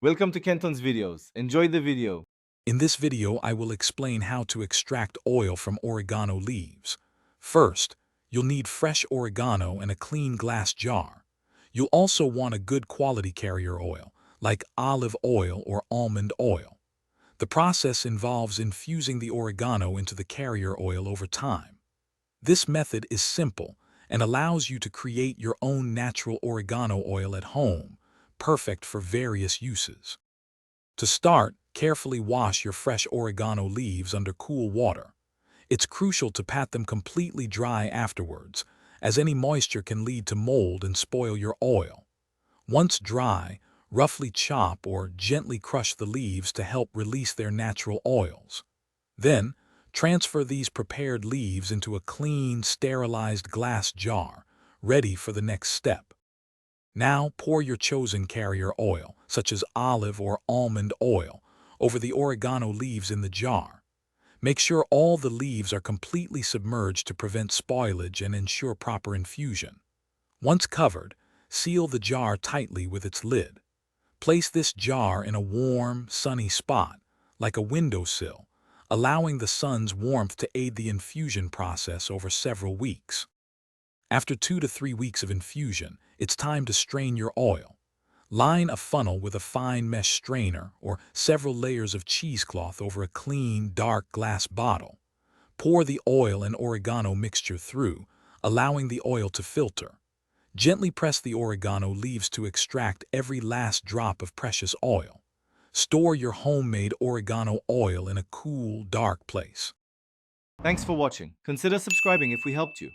Welcome to Kenton's videos. Enjoy the video. In this video, I will explain how to extract oil from oregano leaves. First, you'll need fresh oregano and a clean glass jar. You'll also want a good quality carrier oil, like olive oil or almond oil. The process involves infusing the oregano into the carrier oil over time. This method is simple and allows you to create your own natural oregano oil at home, perfect for various uses. To start, carefully wash your fresh oregano leaves under cool water. It's crucial to pat them completely dry afterwards, as any moisture can lead to mold and spoil your oil. Once dry, roughly chop or gently crush the leaves to help release their natural oils. Then, transfer these prepared leaves into a clean, sterilized glass jar, ready for the next step. Now pour your chosen carrier oil, such as olive or almond oil, over the oregano leaves in the jar. Make sure all the leaves are completely submerged to prevent spoilage and ensure proper infusion. Once covered, seal the jar tightly with its lid. Place this jar in a warm, sunny spot, like a windowsill, allowing the sun's warmth to aid the infusion process over several weeks. After 2 to 3 weeks of infusion, it's time to strain your oil. Line a funnel with a fine mesh strainer or several layers of cheesecloth over a clean, dark glass bottle. Pour the oil and oregano mixture through, allowing the oil to filter. Gently press the oregano leaves to extract every last drop of precious oil. Store your homemade oregano oil in a cool, dark place. Thanks for watching. Consider subscribing if we helped you.